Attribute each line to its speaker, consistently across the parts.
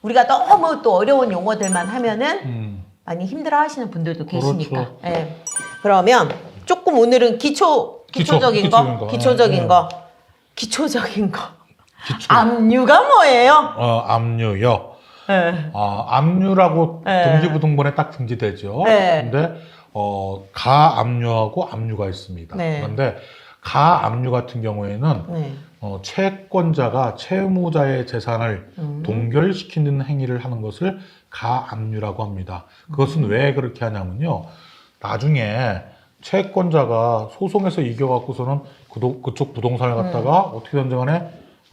Speaker 1: 우리가 너무 또 어려운 용어들만 하면은 많이 힘들어 하시는 분들도 계시니까.
Speaker 2: 그렇죠.
Speaker 1: 예. 그러면 조금 오늘은 기초적인 거.
Speaker 2: 기초적인 거.
Speaker 1: 압류가 뭐예요?
Speaker 2: 압류요.
Speaker 1: 예.
Speaker 2: 압류라고
Speaker 1: 네.
Speaker 2: 등기부등본에 딱 등기되죠.
Speaker 1: 네.
Speaker 2: 근데 가압류하고 압류가 있습니다.
Speaker 1: 네.
Speaker 2: 그런데 가압류 같은 경우에는
Speaker 1: 네.
Speaker 2: 채권자가 채무자의 재산을 동결시키는 행위를 하는 것을 가압류라고 합니다. 그것은 왜 그렇게 하냐면요. 나중에 채권자가 소송에서 이겨갖고서는 그쪽 부동산을 갖다가 어떻게든지 간에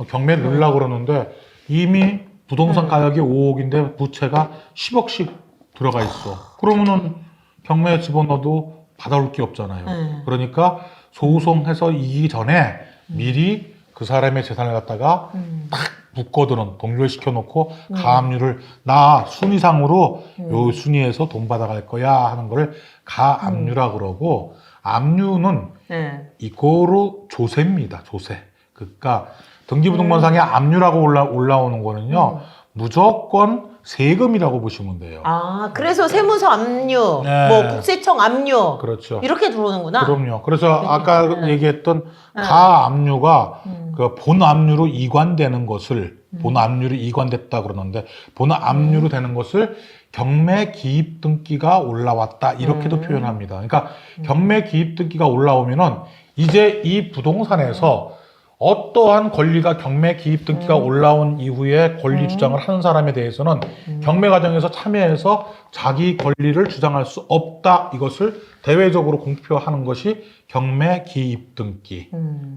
Speaker 2: 경매를 넣으려고 그러는데 이미 부동산 가격이 5억인데 부채가 10억씩 들어가 있어. 그러면은 경매에 집어넣어도 받아올 게 없잖아요. 그러니까 소송해서 이기기 전에 미리 그 사람의 재산을 갖다가 딱 묶어두는, 동결시켜 놓고 가압류를 나 순위상으로 요 순위에서 돈 받아갈 거야 하는 거를 가압류라 그러고, 압류는
Speaker 1: 네.
Speaker 2: 이거로 조세입니다. 조세. 그러니까 등기부등본상에 압류라고 올라오는 거는요 무조건 세금이라고 보시면 돼요.
Speaker 1: 아, 그래서 세무서 압류,
Speaker 2: 네.
Speaker 1: 뭐 국세청 압류,
Speaker 2: 그렇죠.
Speaker 1: 이렇게 들어오는구나.
Speaker 2: 그럼요. 그래서 아까
Speaker 1: 네.
Speaker 2: 얘기했던 가압류가 그 본압류로 이관되는 것을 본압류로 이관됐다 그러는데 본압류로 되는 것을 경매 기입 등기가 올라왔다 이렇게도 표현합니다. 그러니까 경매 기입 등기가 올라오면은 이제 이 부동산에서 어떠한 권리가 경매 기입 등기가 올라온 이후에 권리 주장을 하는 사람에 대해서는 경매 과정에서 참여해서 자기 권리를 주장할 수 없다. 이것을 대외적으로 공표하는 것이 경매 기입 등기.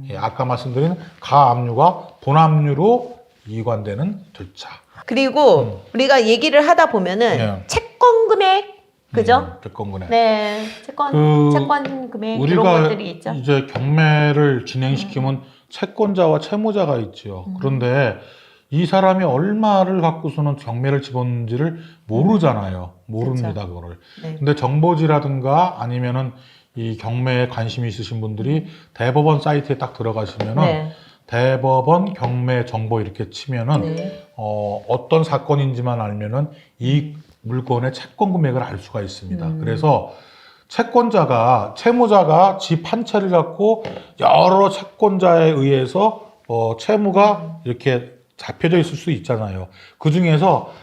Speaker 2: 예, 아까 말씀드린 가압류가 본압류로 이관되는 절차.
Speaker 1: 그리고 우리가 얘기를 하다 보면은
Speaker 2: 네.
Speaker 1: 채권 금액, 그죠?
Speaker 2: 채권금액.
Speaker 1: 네, 채권 금액 이런
Speaker 2: 우리가
Speaker 1: 것들이 있죠.
Speaker 2: 이제 경매를 진행시키면 채권자와 채무자가 있죠. 그런데 이 사람이 얼마를 갖고서는 경매를 집었는지를 모르잖아요. 모릅니다, 그거를.
Speaker 1: 네.
Speaker 2: 근데 정보지라든가 아니면은 이 경매에 관심이 있으신 분들이 대법원 사이트에 딱 들어가시면은
Speaker 1: 네.
Speaker 2: 대법원 경매 정보 이렇게 치면은
Speaker 1: 네.
Speaker 2: 어떤 사건인지만 알면은 이 물건의 채권 금액을 알 수가 있습니다. 그래서 채무자가 집 한 채를 갖고 여러 채권자에 의해서 채무가 이렇게 잡혀져 있을 수 있잖아요. 그 중에서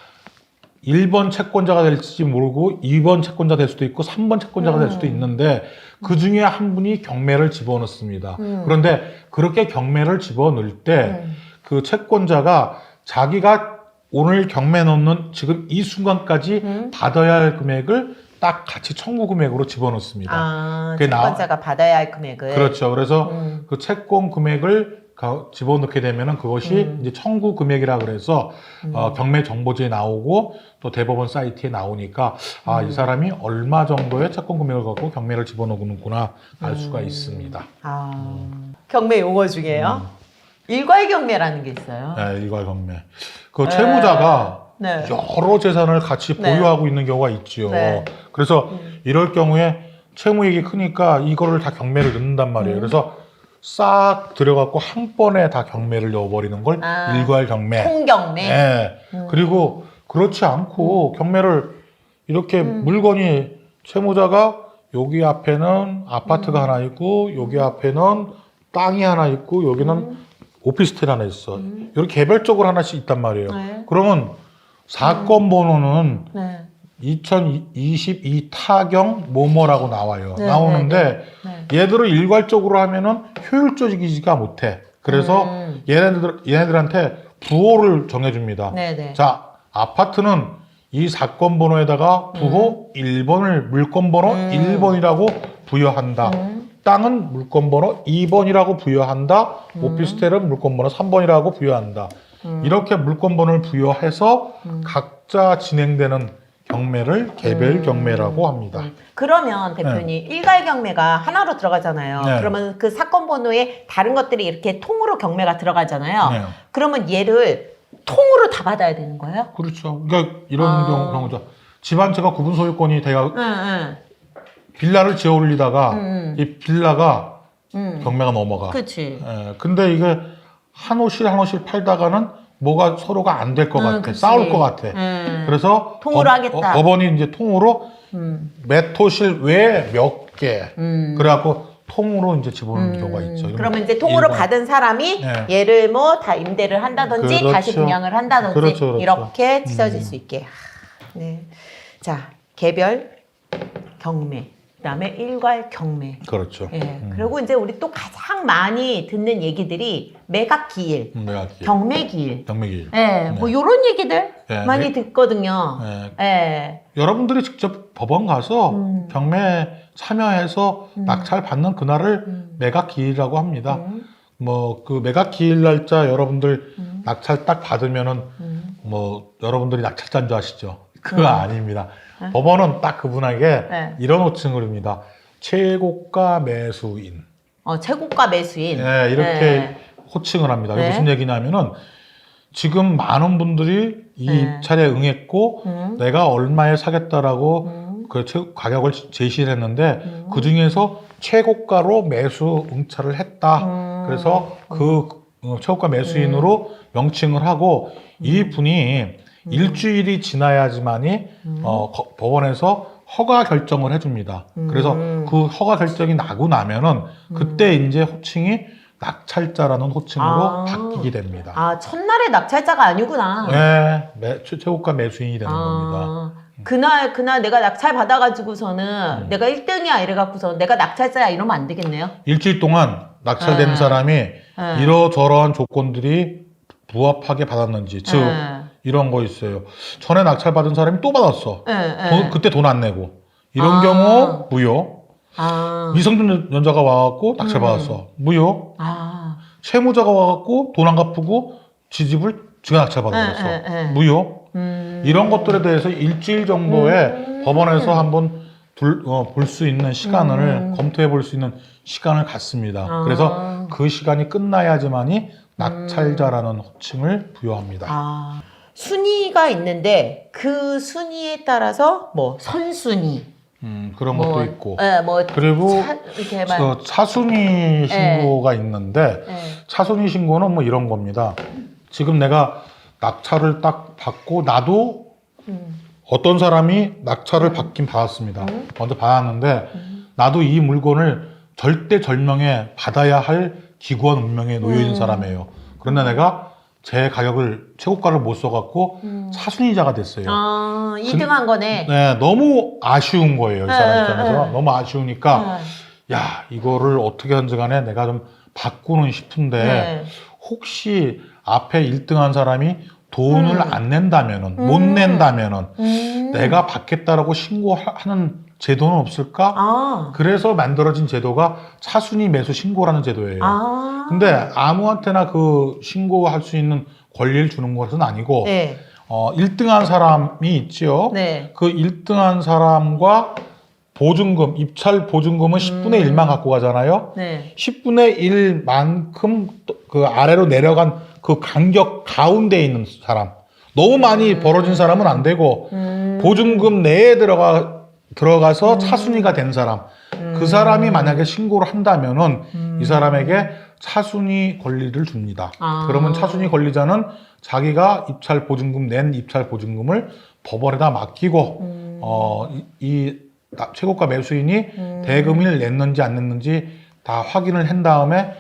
Speaker 2: 1번 채권자가 될지 모르고 2번 채권자 될 수도 있고 3번 채권자가 될 수도 있는데 그 중에 한 분이 경매를 집어넣습니다. 그런데 그렇게 경매를 집어넣을 때 그 채권자가 자기가 오늘 경매 넣는 지금 이 순간까지 받아야 할 금액을 딱 같이 청구 금액으로 집어넣습니다.
Speaker 1: 아,
Speaker 2: 그게
Speaker 1: 채권자가 받아야 할 금액을.
Speaker 2: 그렇죠. 그래서 그 채권 금액을 집어넣게 되면은 그것이 이제 청구 금액이라 그래서 경매 정보지에 나오고 또 대법원 사이트에 나오니까 아, 이 사람이 얼마 정도의 채권 금액을 갖고 경매를 집어넣는구나 알 수가 있습니다.
Speaker 1: 아, 경매 용어 중에요. 일괄 경매라는 게 있어요.
Speaker 2: 네, 일괄 경매. 그 채무자가
Speaker 1: 네.
Speaker 2: 여러 재산을 같이
Speaker 1: 네.
Speaker 2: 보유하고 있는 경우가 있지요.
Speaker 1: 네.
Speaker 2: 그래서 이럴 경우에 채무액이 크니까 이거를 다 경매를 넣는단 말이에요. 그래서 싹 들여갖고 한 번에 다 경매를 넣어버리는 걸 일괄 경매.
Speaker 1: 통경매.
Speaker 2: 네. 그리고 그렇지 않고 경매를 이렇게 물건이 채무자가 여기 앞에는 아파트가 하나 있고 여기 앞에는 땅이 하나 있고 여기는 오피스텔 하나 있어. 이렇게 개별적으로 하나씩 있단 말이에요.
Speaker 1: 네.
Speaker 2: 그러면 사건 번호는
Speaker 1: 네.
Speaker 2: 2022 타경 뭐뭐라고 나와요.
Speaker 1: 네,
Speaker 2: 나오는데
Speaker 1: 네.
Speaker 2: 얘들을 일괄적으로 하면은 효율적이지가 못해. 그래서 얘네들한테 부호를 정해줍니다.
Speaker 1: 네네.
Speaker 2: 자, 아파트는 이 사건 번호에다가 부호 1번을 물건 번호 1번이라고 부여한다. 땅은 물건 번호 2번이라고 부여한다. 오피스텔은 물건 번호 3번이라고 부여한다. 이렇게 물건 번호를 부여해서 각자 진행되는 경매를 개별 경매라고 합니다.
Speaker 1: 그러면 대표님 일괄 경매가 하나로 들어가잖아요.
Speaker 2: 네.
Speaker 1: 그러면 그 사건 번호에 다른 것들이 이렇게 통으로 경매가 들어가잖아요.
Speaker 2: 네.
Speaker 1: 그러면 얘를 통으로 다 받아야 되는 거예요?
Speaker 2: 그렇죠. 그러니까 이런 경우죠. 집 한 채가 구분 소유권이 돼가
Speaker 1: 응.
Speaker 2: 빌라를 지어 올리다가 이 빌라가 경매가 넘어가.
Speaker 1: 그렇지.
Speaker 2: 근데 이게 한 호실 한 호실 팔다가는 뭐가 서로가 안 될 것 같아.
Speaker 1: 그치.
Speaker 2: 싸울 것 같아. 그래서
Speaker 1: 통으로 하겠다.
Speaker 2: 법원이 이제 통으로 매토실 외에 몇 개. 그래갖고 통으로 이제 집어넣는 경우가 있죠.
Speaker 1: 그러면 이제 통으로
Speaker 2: 일반.
Speaker 1: 받은 사람이
Speaker 2: 네.
Speaker 1: 얘를 뭐 다 임대를 한다든지
Speaker 2: 그렇죠.
Speaker 1: 다시 분양을 한다든지
Speaker 2: 그렇죠.
Speaker 1: 이렇게 찢어질 수 있게. 네. 자, 개별, 경매. 그다음에 일괄 경매.
Speaker 2: 그렇죠.
Speaker 1: 예. 그리고 이제 우리 또 가장 많이 듣는 얘기들이 매각 기일,
Speaker 2: 매각기일.
Speaker 1: 경매 기일.
Speaker 2: 경매기일.
Speaker 1: 예. 뭐 요런 얘기들
Speaker 2: 네.
Speaker 1: 많이 듣거든요.
Speaker 2: 네.
Speaker 1: 예.
Speaker 2: 여러분들이 직접 법원 가서 경매 참여해서 낙찰 받는 그날을 매각기일이라고 합니다. 뭐 그 매각기일 날짜 여러분들 낙찰 딱 받으면은 뭐 여러분들이 낙찰자인 줄 아시죠? 그거 아닙니다. 법원은 딱 그분에게
Speaker 1: 네.
Speaker 2: 이런 호칭을 합니다. 최고가 매수인.
Speaker 1: 최고가 매수인.
Speaker 2: 네, 이렇게
Speaker 1: 네.
Speaker 2: 호칭을 합니다.
Speaker 1: 네.
Speaker 2: 무슨 얘기냐면은 지금 많은 분들이 이
Speaker 1: 네.
Speaker 2: 입찰에 응했고 내가 얼마에 사겠다라고 그 가격을 제시를 했는데 그 중에서 최고가로 매수 응찰을 했다. 그래서 그 최고가 매수인으로 명칭을 하고 이 분이 일주일이 지나야지만이 법원에서 허가 결정을 해줍니다. 그래서 그 허가 결정이 나고 나면은 그때 이제 호칭이 낙찰자라는 호칭으로 바뀌게 됩니다.
Speaker 1: 아, 첫날에 낙찰자가 아니구나.
Speaker 2: 네, 최고가 매수인이 되는 겁니다.
Speaker 1: 그날 내가 낙찰 받아가지고서는 내가 1등이야 이래갖고서 내가 낙찰자야 이러면 안 되겠네요.
Speaker 2: 일주일 동안 낙찰된 사람이 이러저러한 조건들이 부합하게 받았는지, 즉 이런 거 있어요. 전에 낙찰 받은 사람이 또 받았어. 그때 돈 안 내고. 이런 경우 무효. 미성년자가 와갖고 낙찰 받았어. 무효. 채무자가 와갖고 돈 안 갚고 지가 낙찰 받아버렸어. 무효. 이런 것들에 대해서 일주일 정도의 법원에서 한번 볼 수 있는 시간을 검토해 볼 수 있는 시간을 갖습니다. 그래서 그 시간이 끝나야지만이 낙찰자라는 호칭을 부여합니다.
Speaker 1: 순위가 있는데 그 순위에 따라서 뭐 선순위
Speaker 2: 그런 것도 있고. 그리고
Speaker 1: 이렇게
Speaker 2: 차순위 신고가 있는데 차순위 신고는 뭐 이런 겁니다. 지금 내가 낙찰을 딱 받고 나도 어떤 사람이 낙찰을 받긴 받았습니다. 먼저 받았는데 나도 이 물건을 절대절명에 받아야 할 기구한 운명에 놓여 있는 사람이에요. 그런데 내가 제 가격을 최고가를 못 써갖고 차순위자가 됐어요.
Speaker 1: 2등한 거네.
Speaker 2: 네, 너무 아쉬운 거예요. 이 사람 입장에서. 너무 아쉬우니까 야, 이거를 어떻게 하든지 간에 내가 좀 바꾸는 싶은데 혹시 앞에 1등한 사람이 돈을 안 낸다면은 못 낸다면은 내가 받겠다라고 신고하는 제도는 없을까? 그래서 만들어진 제도가 차순위 매수 신고라는 제도예요. 근데 아무한테나 그 신고할 수 있는 권리를 주는 것은 아니고 1등한 사람이 있지요. 그 1등한 사람과 보증금, 입찰 보증금은 10분의 1만 갖고 가잖아요. 10분의 1만큼 그 아래로 내려간 그 간격 가운데 있는 사람. 너무 많이 벌어진 사람은 안 되고 보증금 내에 들어가서 차순위가 된 사람. 그 사람이 만약에 신고를 한다면은 이 사람에게 차순위 권리를 줍니다. 그러면 차순위 권리자는 자기가 입찰 보증금 낸 입찰 보증금을 법원에다 맡기고 이 최고가 매수인이 대금을 냈는지 안 냈는지 다 확인을 한 다음에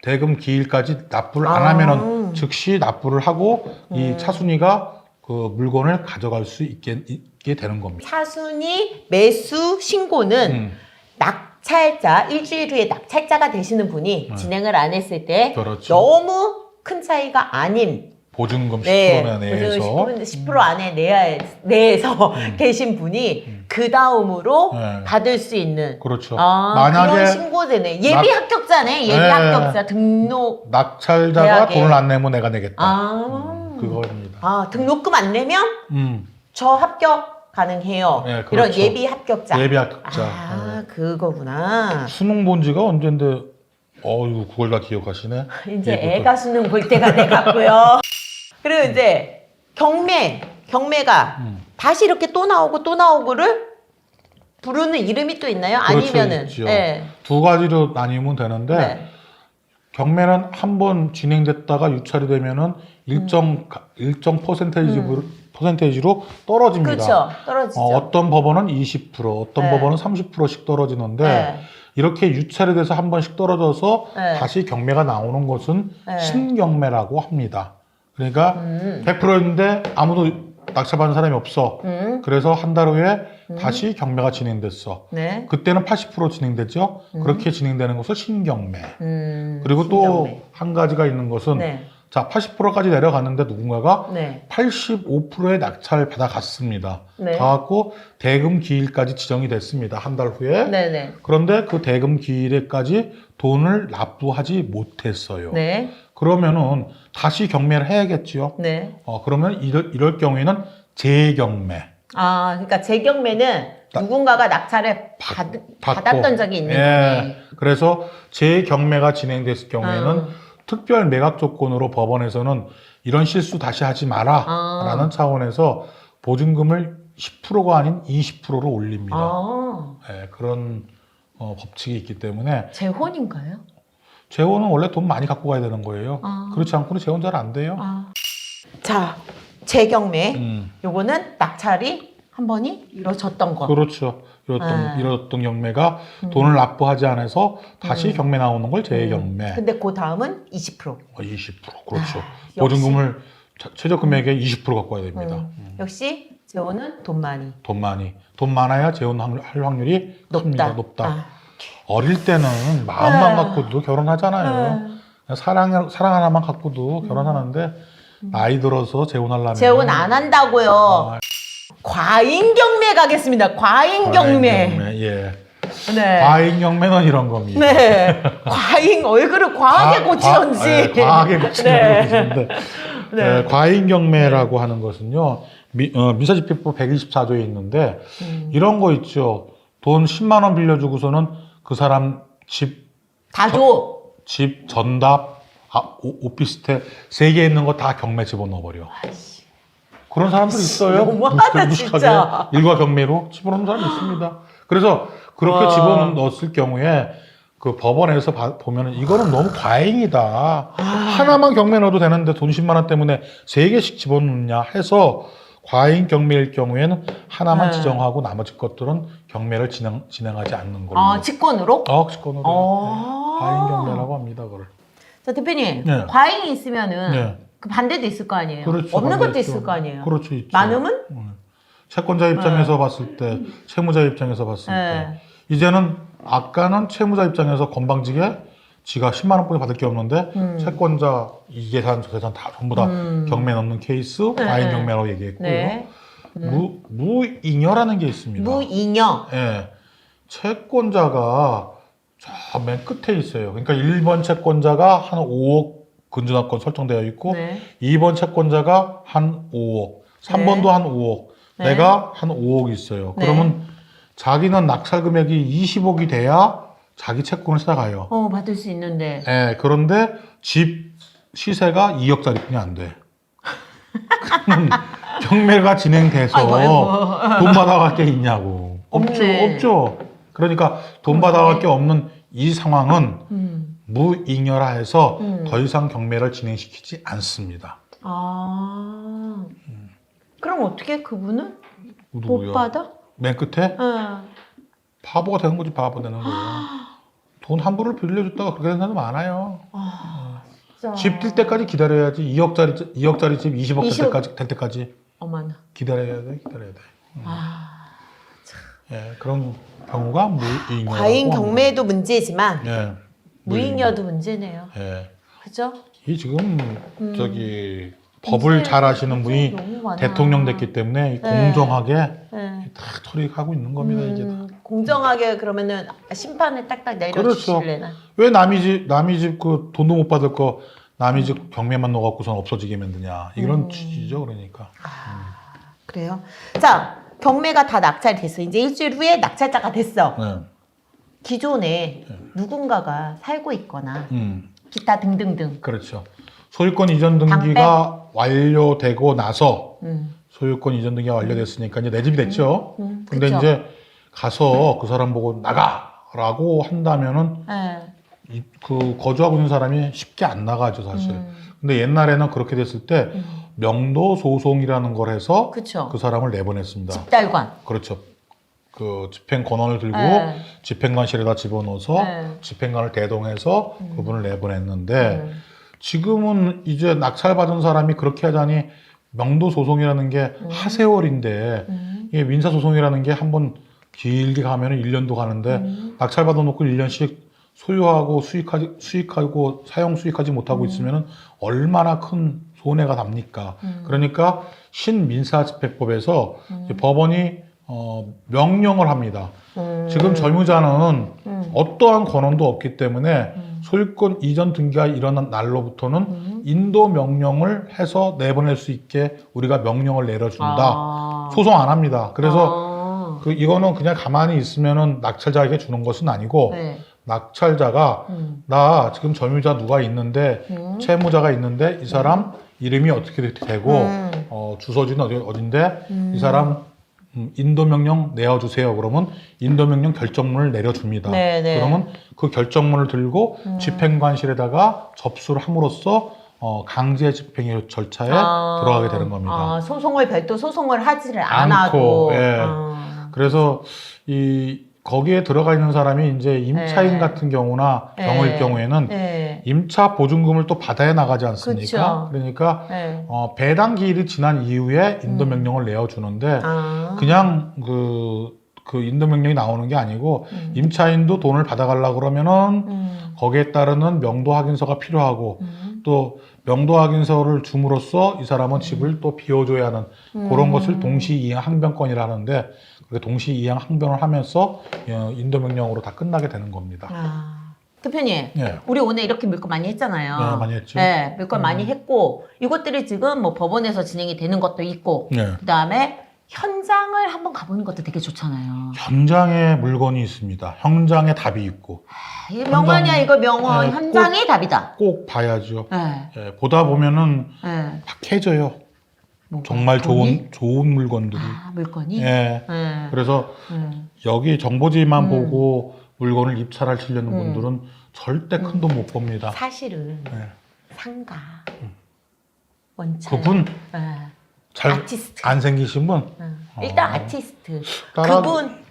Speaker 2: 대금 기일까지 납부를 안 하면은 즉시 납부를 하고 이 차순위가 그 물건을 가져갈 수 있게 되는 겁니다.
Speaker 1: 차순위 매수 신고는 낙찰자, 일주일 후에 낙찰자가 되시는 분이 진행을 안 했을 때 너무 큰 차이가 아닌
Speaker 2: 보증금 10% 내에서
Speaker 1: 10% 안에 내에서 계신 분이 그 다음으로 받을 수 있는 만약에 그런 신고되네. 예비 합격자네. 예비 합격자 등록
Speaker 2: 낙찰자가 돈을 안 내면 내가 내겠다. 그거입니다.
Speaker 1: 등록금 안 내면 저 합격 가능해요. 이런 예비 합격자.
Speaker 2: 예비 합격자.
Speaker 1: 그거구나.
Speaker 2: 수능 본 지가 언젠데 그걸 다 기억하시네.
Speaker 1: 이제 애가 수능 볼 때가 돼갔고요. 그리고 이제 경매가 다시 이렇게 또 나오고를 부르는 이름이 또 있나요? 아니면은
Speaker 2: 있죠. 두 가지로 나뉘면 되는데 경매는 한 번 진행됐다가 유찰이 되면은 일정 퍼센테이지로 떨어집니다.
Speaker 1: 그렇죠. 떨어지죠.
Speaker 2: 어떤 법원은 20%, 어떤
Speaker 1: 네.
Speaker 2: 법원은 30%씩 떨어지는데
Speaker 1: 네.
Speaker 2: 이렇게 유찰이 돼서 한 번씩 떨어져서
Speaker 1: 네.
Speaker 2: 다시 경매가 나오는 것은
Speaker 1: 네.
Speaker 2: 신경매라고 합니다. 그러니까 100%였는데 아무도 낙찰받는 사람이 없어. 그래서 한 달 후에 다시 경매가 진행됐어.
Speaker 1: 네.
Speaker 2: 그때는 80% 진행됐죠. 그렇게 진행되는 것을 신경매. 그리고
Speaker 1: 신경매.
Speaker 2: 또 한 가지가 있는 것은
Speaker 1: 네.
Speaker 2: 자 80%까지 내려갔는데 누군가가
Speaker 1: 네.
Speaker 2: 85%의 낙찰을 받아갔습니다.
Speaker 1: 네.
Speaker 2: 가갖고 대금 기일까지 지정이 됐습니다. 한 달 후에.
Speaker 1: 네네.
Speaker 2: 그런데 그 대금 기일에까지 돈을 납부하지 못했어요.
Speaker 1: 네.
Speaker 2: 그러면은 다시 경매를 해야겠지요.
Speaker 1: 네.
Speaker 2: 그러면 이럴 경우에는 재경매.
Speaker 1: 아, 그러니까 재경매는 누군가가 낙찰을 받았던 적이 있는 거네.
Speaker 2: 그래서 재경매가 진행됐을 경우에는 특별 매각 조건으로 법원에서는 이런 실수 다시 하지 마라 라는 차원에서 보증금을 10%가 아닌 20%로 올립니다. 네, 그런 법칙이 있기 때문에.
Speaker 1: 재혼인가요?
Speaker 2: 재혼은 원래 돈 많이 갖고 가야 되는 거예요. 그렇지 않고는 재혼 잘 안 돼요.
Speaker 1: 자, 재경매. 요거는 낙찰이 한 번이 이루어졌던 거.
Speaker 2: 그렇죠. 이뤘던 경매가 돈을 납부하지 않아서 다시 경매 나오는 걸 재경매.
Speaker 1: 근데 그 다음은 20%.
Speaker 2: 20%. 그렇죠.
Speaker 1: 역시.
Speaker 2: 보증금을 최저 금액의 20% 갖고 와야 됩니다.
Speaker 1: 역시 재혼은 돈 많이.
Speaker 2: 돈 많아야 재혼할 확률이 큽니다. 높다. 어릴 때는 마음만 갖고도 결혼하잖아요. 사랑 하나만 갖고도 결혼하는데 나이 들어서 재혼하려면
Speaker 1: 재혼 안 한다고요. 과잉 경매 가겠습니다. 과잉 경매.
Speaker 2: 예.
Speaker 1: 네.
Speaker 2: 과잉 경매는 이런 겁니다.
Speaker 1: 네. 과잉 얼굴을 과하게 고치던지.
Speaker 2: 과하게 고치는 것인데.
Speaker 1: 네.
Speaker 2: 과잉 경매라고 하는 것은요. 민사집행법 124조에 있는데 이런 거 있죠. 돈 10만 원 빌려주고서는 그 사람
Speaker 1: 다 줘.
Speaker 2: 집, 전답, 오피스텔 3개 있는 거 다 경매 집어넣어버려. 그런 사람들 있어요.
Speaker 1: 너무하다,
Speaker 2: 무식하게
Speaker 1: 진짜.
Speaker 2: 일과 경매로 집어넣는 사람이 있습니다. 그래서 그렇게 집어넣었을 경우에 그 법원에서 보면은 이거는 너무 과잉이다. 하나만 경매 넣어도 되는데 돈 10만 원 때문에 3개씩 집어넣느냐 해서 과잉 경매일 경우에는 하나만 지정하고 나머지 것들은 경매를 진행하지 않는 걸로.
Speaker 1: 직권으로?
Speaker 2: 직권으로. 네. 과잉 경매라고 합니다, 그걸.
Speaker 1: 자, 대표님.
Speaker 2: 네.
Speaker 1: 과잉이 있으면은
Speaker 2: 네.
Speaker 1: 그 반대도 있을 거 아니에요?
Speaker 2: 그렇죠,
Speaker 1: 없는
Speaker 2: 반대
Speaker 1: 것도
Speaker 2: 있죠.
Speaker 1: 있을 거 아니에요?
Speaker 2: 그렇죠, 있죠.
Speaker 1: 많으면?
Speaker 2: 채권자 입장에서 봤을 때, 채무자 입장에서 봤을 때, 이제는 아까는 채무자 입장에서 건방지게 지가 10만 원뿐이 받을 게 없는데 채권자 이 계산 저 계산 다 전부 다 경매 넣는 케이스 과잉 경매라고 얘기했고요.
Speaker 1: 네.
Speaker 2: 무잉여라는 게 있습니다.
Speaker 1: 무잉여.
Speaker 2: 예, 채권자가 저 맨 끝에 있어요. 그러니까 1번 채권자가 한 5억 근저당권 설정되어 있고 2번 채권자가 한 5억, 3번도 한 5억, 내가 한 5억 있어요. 그러면 자기는 낙찰 금액이 20억이 돼야 자기 채권을 시작해요.
Speaker 1: 받을 수 있는데.
Speaker 2: 예, 그런데 집 시세가 2억짜리 뿐이 안 돼. 그러면 경매가 진행돼서 돈 받아갈 게 있냐고. 없죠. 그러니까 돈 받아갈 게 없는 이 상황은 무잉여라 해서 더 이상 경매를 진행시키지 않습니다.
Speaker 1: 그럼 어떻게 그분은
Speaker 2: 누구요?
Speaker 1: 못 받아?
Speaker 2: 맨 끝에? 바보가 되는 거지, 바보 되는 거예요. 돈 함부로 빌려줬다가 그렇게 되는 사람 많아요. 집 뛸 때까지 기다려야지. 2억짜리 집 20억 될 때까지
Speaker 1: 어머나.
Speaker 2: 기다려야 돼. 예, 그런 경우가 무잉여.
Speaker 1: 과잉 경매도 문제지만
Speaker 2: 예,
Speaker 1: 무잉여도 문제네요.
Speaker 2: 예.
Speaker 1: 그죠?
Speaker 2: 이 지금 법을 잘 아시는 분이 대통령 됐기 때문에 공정하게 다 처리하고 있는 겁니다. 이제 다.
Speaker 1: 공정하게 그러면은 심판을 딱딱 내려주실래나?
Speaker 2: 그렇죠. 왜 남의 집 그 돈도 못 받을 거 남의 집 경매만 넣어갖고선 없어지게 만드냐 이런 취지죠. 그러니까.
Speaker 1: 그래요. 자, 경매가 다 낙찰이 됐어. 이제 일주일 후에 낙찰자가 됐어. 기존에 누군가가 살고 있거나 기타 등등등.
Speaker 2: 그렇죠. 소유권 이전 등기가 완료되고 나서 소유권 이전 등기가 완료됐으니까 이제 내 집이 됐죠. 근데
Speaker 1: 그쵸.
Speaker 2: 이제 가서 그 사람 보고 나가라고 한다면은 그 거주하고 있는 사람이 쉽게 안 나가죠, 사실. 근데 옛날에는 그렇게 됐을 때 명도 소송이라는 걸 해서
Speaker 1: 그쵸.
Speaker 2: 그 사람을 내보냈습니다.
Speaker 1: 집달관.
Speaker 2: 그렇죠. 그 집행 권한을 들고
Speaker 1: 네.
Speaker 2: 집행관실에다 집어넣어서
Speaker 1: 네.
Speaker 2: 집행관을 대동해서 그분을 내보냈는데 지금은 이제 낙찰받은 사람이 그렇게 하자니 명도 소송이라는 게 하세월인데 이게 민사 소송이라는 게 한번 길게 가면은 1년도 가는데 낙찰받아 놓고 1년씩 소유하고 수익하고 사용 수익하지 못하고 있으면은 얼마나 큰 손해가 답니까? 그러니까 신민사집행법에서 이제 법원이 명령을 합니다. 지금 절무자는 어떠한 권한도 없기 때문에 소유권 이전 등기가 일어난 날로부터는 인도 명령을 해서 내보낼 수 있게 우리가 명령을 내려준다. 소송 안 합니다. 그래서 이거는 그냥 가만히 있으면은 낙찰자에게 주는 것은 아니고
Speaker 1: 네.
Speaker 2: 낙찰자가 나 지금 점유자 누가 있는데 채무자가 있는데 이 사람 이름이 어떻게 되고 주소지는 어딘데 이 사람 인도명령 내어주세요. 그러면 인도명령 결정문을 내려줍니다.
Speaker 1: 네네.
Speaker 2: 그러면 그 결정문을 들고 집행관실에다가 접수를 함으로써 강제 집행의 절차에 들어가게 되는 겁니다.
Speaker 1: 소송을 별도 소송을 하지를 않고.
Speaker 2: 예. 그래서 거기에 들어가 있는 사람이 이제 임차인
Speaker 1: 네.
Speaker 2: 같은 경우나 경우일 경우에는
Speaker 1: 네.
Speaker 2: 임차 보증금을 또 받아야 나가지 않습니까?
Speaker 1: 그쵸.
Speaker 2: 그러니까
Speaker 1: 네.
Speaker 2: 배당 기일이 지난 이후에 인도 명령을 내어주는데 그냥 그 인도 명령이 나오는 게 아니고 임차인도 돈을 받아가려고 그러면은 거기에 따르는 명도 확인서가 필요하고 또 명도 확인서를 줌으로써 이 사람은 집을 또 비워줘야 하는 그런 것을 동시이행 항변권이라 하는데 동시 이행 항변을 하면서 인도 명령으로 다 끝나게 되는 겁니다.
Speaker 1: 대표님,
Speaker 2: 네.
Speaker 1: 우리 오늘 이렇게 물건 많이 했잖아요.
Speaker 2: 네, 많이 했죠.
Speaker 1: 네, 물건 많이 했고 이것들이 지금 뭐 법원에서 진행이 되는 것도 있고
Speaker 2: 네.
Speaker 1: 그다음에 현장을 한번 가보는 것도 되게 좋잖아요.
Speaker 2: 현장에 물건이 있습니다. 현장에 답이 있고.
Speaker 1: 이게 명언이야, 이거 명언.
Speaker 2: 네,
Speaker 1: 현장이 답이다.
Speaker 2: 꼭 봐야죠.
Speaker 1: 네.
Speaker 2: 예, 보다 보면은
Speaker 1: 네.
Speaker 2: 박해져요. 정말 좋은 물건들이.
Speaker 1: 물건이?
Speaker 2: 예.
Speaker 1: 네.
Speaker 2: 그래서 여기 정보지만 보고 물건을 입찰할 치려는 분들은 절대 큰 돈 못 법니다.
Speaker 1: 사실은
Speaker 2: 네.
Speaker 1: 상가, 원찰.
Speaker 2: 그분 잘
Speaker 1: 아티스트.
Speaker 2: 안 생기신 분?
Speaker 1: 일단 아티스트. 그분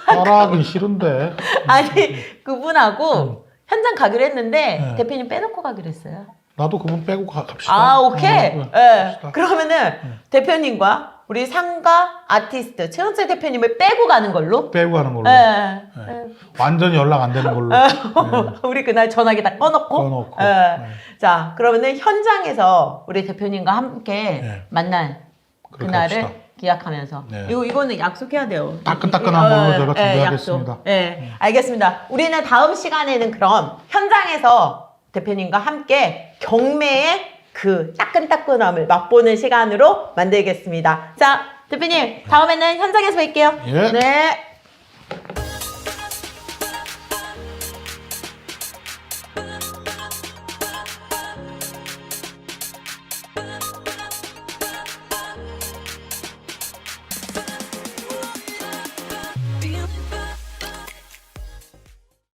Speaker 2: 따라하기 싫은데.
Speaker 1: 아니 그분하고 현장 가기로 했는데 대표님 빼놓고 가기로 했어요.
Speaker 2: 나도 그분 빼고 갑시다.
Speaker 1: 오케이. 네. 그러면은 대표님과 우리 상가 아티스트 최은철 대표님을 빼고 가는 걸로?
Speaker 2: 빼고 가는 걸로.
Speaker 1: 네.
Speaker 2: 완전히 연락 안 되는 걸로.
Speaker 1: 우리 그날 전화기 다 꺼놓고. 자, 그러면은 현장에서 우리 대표님과 함께 만난 그날을
Speaker 2: 합시다.
Speaker 1: 기약하면서. 이거는 약속해야 돼요.
Speaker 2: 따끈따끈한 걸로 제가 준비하겠습니다.
Speaker 1: 알겠습니다. 우리는 다음 시간에는 그럼 현장에서 대표님과 함께 경매의 그 따끈따끈함을 맛보는 시간으로 만들겠습니다. 자, 대표님, 다음에는 현장에서 뵐게요.
Speaker 2: 예.
Speaker 1: 네.